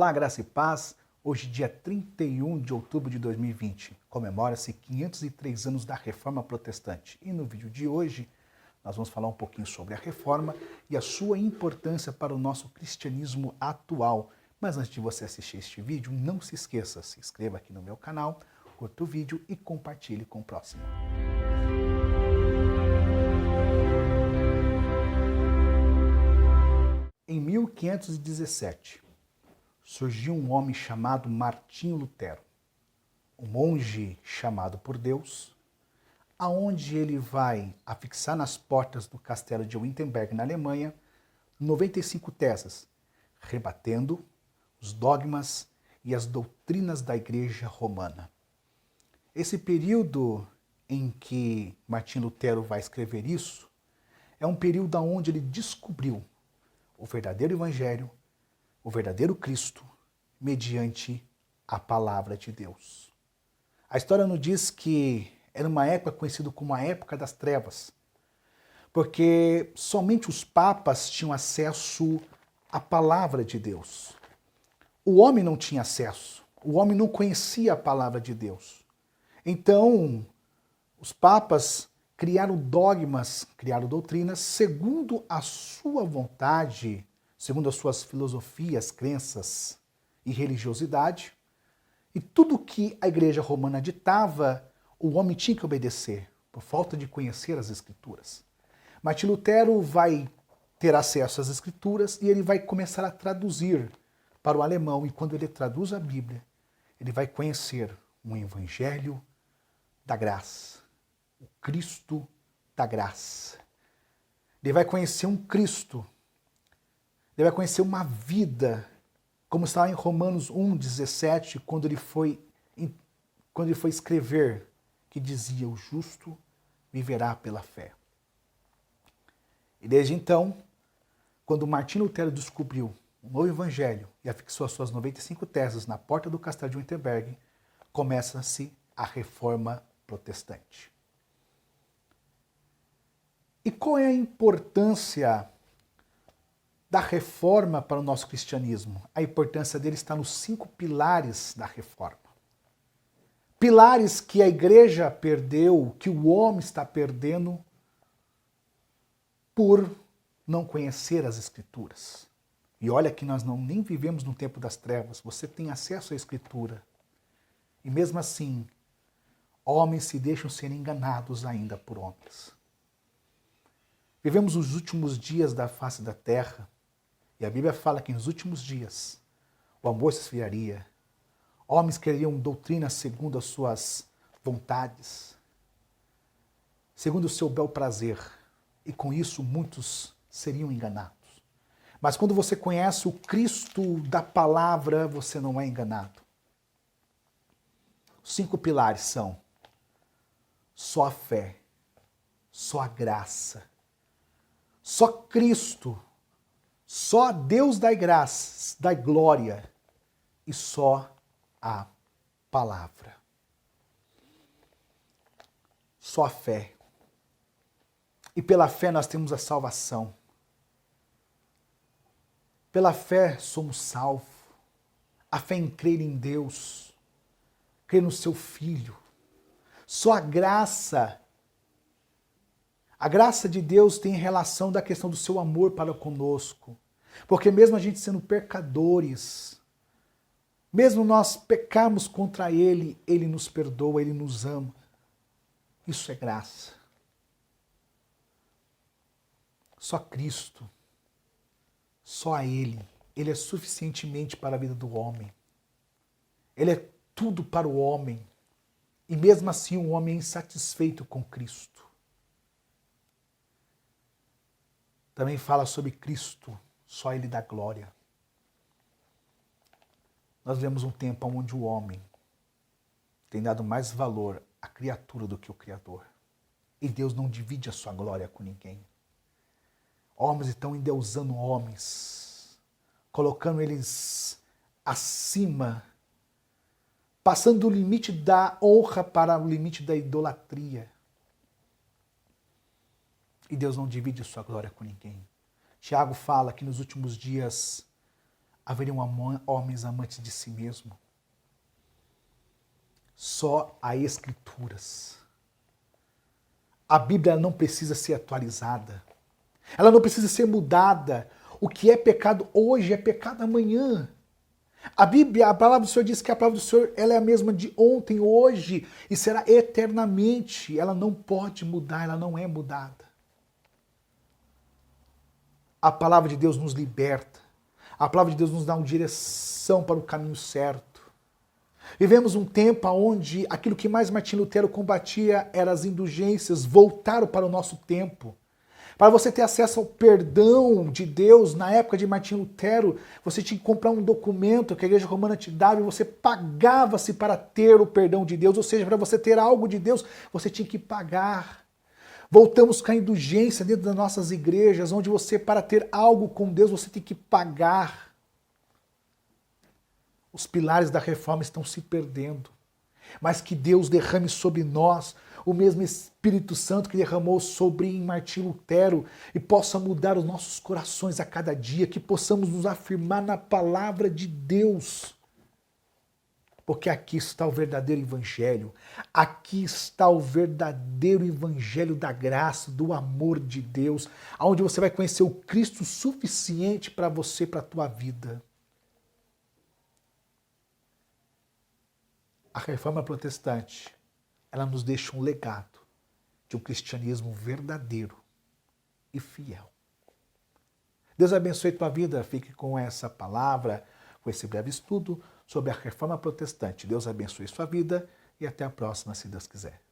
Olá, graça e paz. Hoje, dia 31 de outubro de 2020, comemora-se 503 anos da Reforma Protestante. E no vídeo de hoje, nós vamos falar um pouquinho sobre a Reforma e a sua importância para o nosso cristianismo atual. Mas antes de você assistir este vídeo, não se esqueça, se inscreva aqui no meu canal, curta o vídeo e compartilhe com o próximo. Em 1517, surgiu um homem chamado Martinho Lutero, um monge chamado por Deus, aonde ele vai afixar nas portas do castelo de Wittenberg, na Alemanha, 95 teses, rebatendo os dogmas e as doutrinas da Igreja Romana. Esse período em que Martinho Lutero vai escrever isso é um período onde ele descobriu o verdadeiro Evangelho, o verdadeiro Cristo, mediante a palavra de Deus. A história nos diz que era uma época conhecida como a época das trevas, porque somente os papas tinham acesso à palavra de Deus. O homem não tinha acesso, o homem não conhecia a palavra de Deus. Então, os papas criaram dogmas, criaram doutrinas segundo a sua vontade, segundo as suas filosofias, crenças e religiosidade. E tudo que a Igreja Romana ditava, o homem tinha que obedecer, por falta de conhecer as Escrituras. Martinho Lutero vai ter acesso às Escrituras e ele vai começar a traduzir para o alemão. E quando ele traduz a Bíblia, ele vai conhecer um Evangelho da graça, o Cristo da graça. Ele vai conhecer um Cristo. Ele vai conhecer uma vida, como está em Romanos 1,17, quando ele foi escrever, que dizia: o justo viverá pela fé. E desde então, quando Martinho Lutero descobriu um novo evangelho e afixou as suas 95 teses na porta do castelo de Wittenberg, começa-se a Reforma Protestante. E qual é a importância da reforma para o nosso cristianismo? A importância dele está nos 5 pilares da reforma. Pilares que a igreja perdeu, que o homem está perdendo por não conhecer as Escrituras. E olha que nós nem vivemos no tempo das trevas, você tem acesso à Escritura. E mesmo assim, homens se deixam ser enganados ainda por homens. Vivemos os últimos dias da face da terra, e a Bíblia fala que nos últimos dias o amor se esfriaria, homens queriam doutrinas segundo as suas vontades, segundo o seu bel prazer, e com isso muitos seriam enganados. Mas quando você conhece o Cristo da palavra, você não é enganado. Os 5 pilares são só a fé, só a graça, só Cristo, só Deus dá graça, dá glória, e só a palavra. Só a fé. E pela fé nós temos a salvação. Pela fé somos salvos. A fé em crer em Deus, crer no seu Filho. Só a graça de Deus tem relação da questão do seu amor para conosco. Porque mesmo a gente sendo pecadores, mesmo nós pecarmos contra Ele, Ele nos perdoa, Ele nos ama. Isso é graça. Só Cristo, só a Ele. Ele é suficientemente para a vida do homem. Ele é tudo para o homem. E mesmo assim o homem é insatisfeito com Cristo. Também fala sobre Cristo, só Ele dá glória. Nós vemos um tempo onde o homem tem dado mais valor à criatura do que o Criador. E Deus não divide a sua glória com ninguém. Homens estão endeusando homens, colocando eles acima, passando do limite da honra para o limite da idolatria. E Deus não divide a sua glória com ninguém. Tiago fala que nos últimos dias haveriam homens amantes de si mesmo. Só há Escrituras. A Bíblia não precisa ser atualizada. Ela não precisa ser mudada. O que é pecado hoje é pecado amanhã. A Bíblia, a palavra do Senhor diz que a palavra do Senhor ela é a mesma de ontem, hoje e será eternamente. Ela não pode mudar, ela não é mudada. A palavra de Deus nos liberta. A palavra de Deus nos dá uma direção para o caminho certo. Vivemos um tempo onde aquilo que mais Martinho Lutero combatia eram as indulgências, voltaram para o nosso tempo. Para você ter acesso ao perdão de Deus, na época de Martinho Lutero, você tinha que comprar um documento que a Igreja Romana te dava e você pagava-se para ter o perdão de Deus. Ou seja, para você ter algo de Deus, você tinha que pagar. Voltamos com a indulgência dentro das nossas igrejas, onde você, para ter algo com Deus, você tem que pagar. Os pilares da reforma estão se perdendo. Mas que Deus derrame sobre nós o mesmo Espírito Santo que derramou sobre Martinho Lutero e possa mudar os nossos corações a cada dia, que possamos nos afirmar na palavra de Deus. Porque aqui está o verdadeiro evangelho. Aqui está o verdadeiro evangelho da graça, do amor de Deus, onde você vai conhecer o Cristo suficiente para você, para a tua vida. A reforma protestante, ela nos deixa um legado de um cristianismo verdadeiro e fiel. Deus abençoe tua vida, fique com essa palavra, com esse breve estudo sobre a reforma protestante. Deus abençoe sua vida e até a próxima, se Deus quiser.